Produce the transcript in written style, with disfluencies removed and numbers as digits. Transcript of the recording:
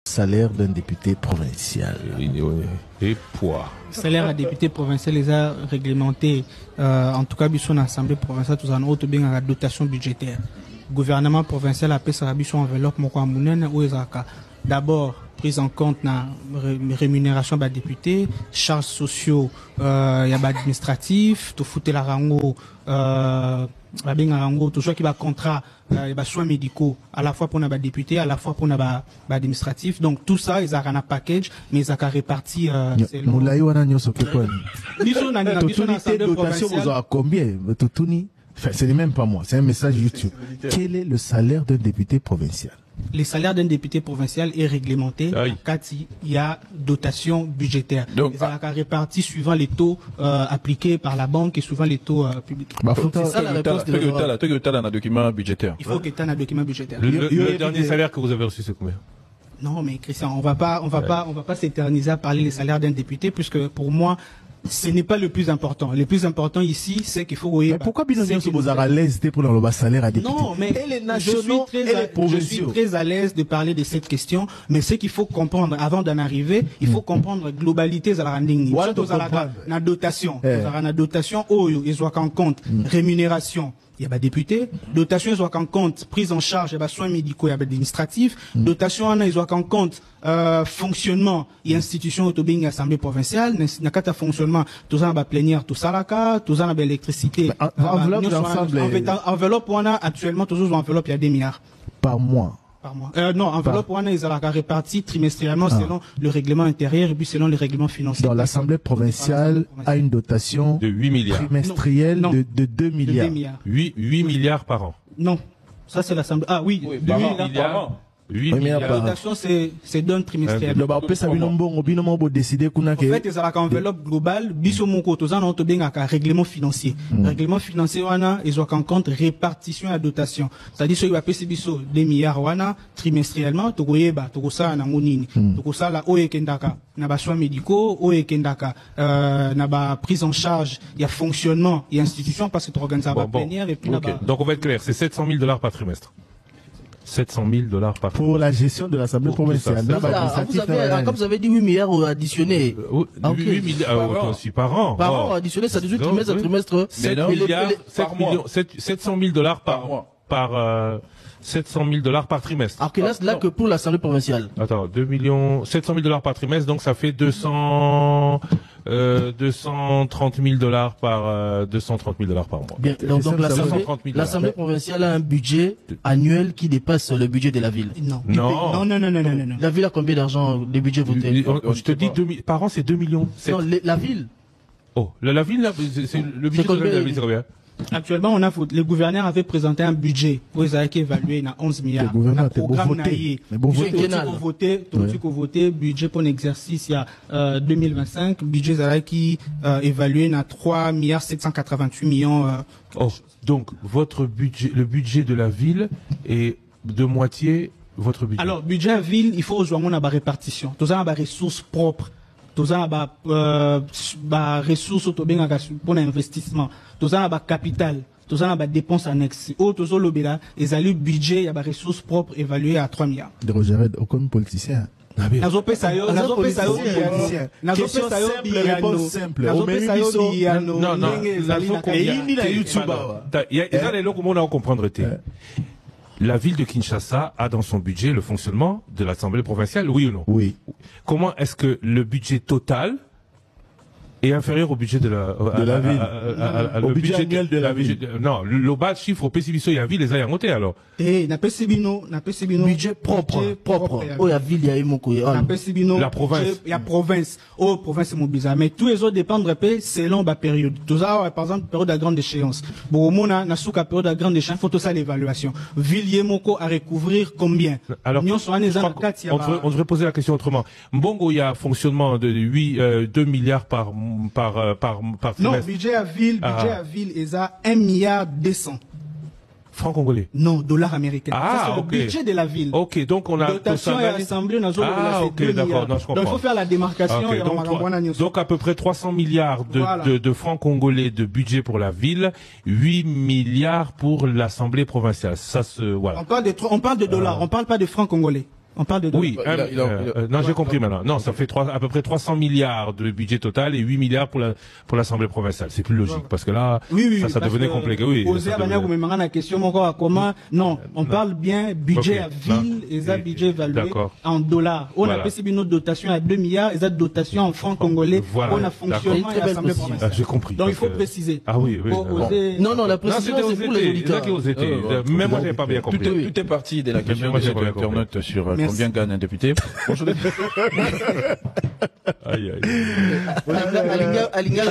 salaire d'un député provincial. Et poids. Salaire à député provincial les a réglementé, en tout cas, sur l'Assemblée provinciale, tout en autre bien la dotation budgétaire. Gouvernement provincial a payé sa enveloppe, où d'abord, prise en compte la rémunération des députés, charges sociaux, y a administratif, tout foutre la rango, toujours qui va contrat, soins médicaux, à la fois pour les députés, à la fois pour les administratifs. Donc tout ça, ils ont un package, mais ils ont réparti. Combien? Enfin, ce n'est même pas moi, c'est un message YouTube. Quel est le salaire d'un député provincial? Les salaires d'un député provincial est réglementé quand il y a dotation budgétaire. Donc, ils ont réparti suivant les taux appliqués par la banque et suivant les taux publics. C'est ça la réponse de un document budgétaire. Il faut que tu aies un document budgétaire. Le dernier salaire que vous avez reçu, c'est combien? Non, mais Christian, on va pas s'éterniser à parler des salaires d'un député, puisque pour moi, ce n'est pas le plus important. Le plus important ici, c'est qu'il faut... Mais pourquoi Binozian se à l'aise pour le salaire à député? Non, mais je suis très à l'aise de parler de cette question, mais ce qu'il faut comprendre, avant d'en arriver, il faut comprendre la globalité de la rending. La dotation. La dotation, ils ont en compte rémunération. Il y a des députés, dotation, ils ont en compte prise en charge, il y a soins médicaux, il y a administratifs, dotation, ils ont en compte fonctionnement et institution autobing assemblée provinciale, il y a fonctionnement, tout ça, plénière, tout ça, tout ça, l'électricité. Enveloppe, on a actuellement, toujours enveloppe, il y a 2 milliards. Par mois. Par mois. Non, enveloppe, on a, ils ont réparti trimestriellement selon le règlement intérieur et puis selon les règlements financiers. Donc l'Assemblée provinciale a une dotation de 8 milliards. Trimestrielle de 2 milliards. 8 milliards par an. Non. Ça, c'est l'Assemblée. Ah oui, 8 milliards par an. 8 milliards. La dotation, c'est d'un trimestriel. Le en fait, ils ont enveloppe globale, bisomoko, tous en ont bien un règlement financier. Règlement financier, ils ont en compte répartition à dotation. C'est-à-dire, si vous avez 2 milliards, trimestriellement, tu voyez, tu ça, na monini. Tu ça, la oye kendaka, na ba soins médicaux, oye kendaka, na ba prise en charge, il y a fonctionnement, il y a institution, parce que tu organises la plénière, et puis là-bas. Donc, on va être clair, c'est 700 000 $ par trimestre. 700 000 $ par pour la gestion de l'Assemblée provinciale. Comme vous avez dit 8 milliards additionnés. 8 milliards aussi par an. Par an additionné, ça dit trimestre à trimestre. 700 000 $ par mois. 700 000 $ par trimestre. Alors que là que pour l'Assemblée provinciale. Attends, 700 000 $ par trimestre, donc ça fait 230 000 $ par 230 000 $ par mois. Bien, donc l'Assemblée provinciale a un budget annuel qui dépasse le budget de la ville. Non. La ville a combien d'argent, le budget voté? Je te dis, par an, c'est 2 millions. Non, la ville. Oh, la ville, c'est le budget de la ville, c'est combien? Actuellement, le gouverneur avait présenté un budget où ils avaient évalué à 11 milliards. Le gouverneur voté, budget pour l'exercice il y a 2025, budget qui évalué à 3 milliards 788 millions. Donc votre budget, le budget de la ville est de moitié votre budget. Alors budget à ville, il faut rejoindre la répartition. Tout ça, ressources propres. Tout ça, ressources pour l'investissement. Tout ça, capital. Tout ça, dépenses annexes. Tout ça, ils ont le budget, il y a des ressources propres évaluées à 3 milliards. De Roger, aucun politicien. La ville de Kinshasa a dans son budget le fonctionnement de l'Assemblée provinciale, oui ou non? Oui. Comment est-ce que le budget total est inférieur au budget de la ville, au budget annuel de la ville? Non, le bas chiffre au PCBISO, il y a ville, les a noté alors. Na PCBINO, budget propre. Oh, la ville, il y a la province. Il y a province. Oh, province, c'est mon bizarre. Mais tous les autres dépendent selon la période. Tout ça, par exemple, période de grande échéance. Bon, on a souka période de grande échéance, faut tout ça l'évaluation. Ville, Moko à recouvrir combien? Alors, on devrait poser la question autrement. Mbongo, il y a fonctionnement de 2 milliards par trimestre. Non, budget à ville, ils ont 1 milliard 200. Francs congolais? Non, dollars américains. Ah, ça, c'est le budget de la ville. Ok, donc on a... Dotation et assemblée, on a d'accord, non, je comprends. Donc il faut faire la démarcation. Okay, donc à peu près 300 milliards de francs congolais de budget pour la ville, 8 milliards pour l'Assemblée provinciale. Ça se... Voilà. On parle de dollars, on parle pas de francs congolais. On parle de... Oui, non, j'ai compris maintenant. Non, ça fait à peu près 300 milliards de budget total et 8 milliards pour l'Assemblée provinciale. C'est plus logique, parce que là, ça devenait compliqué. Oui. Non, on parle bien budget à ville et ça budget évalué en dollars. On a passé une autre dotation à 2 milliards et ça dotation en francs congolais. On a fonctionnement et l'Assemblée provinciale. J'ai compris. Donc il faut préciser. Ah oui. Non, la précision c'est pour les auditeurs. Même moi, j'avais pas bien compris. Tout est parti de la question de l'internaute sur combien gagne un député. Aïe. Alinga,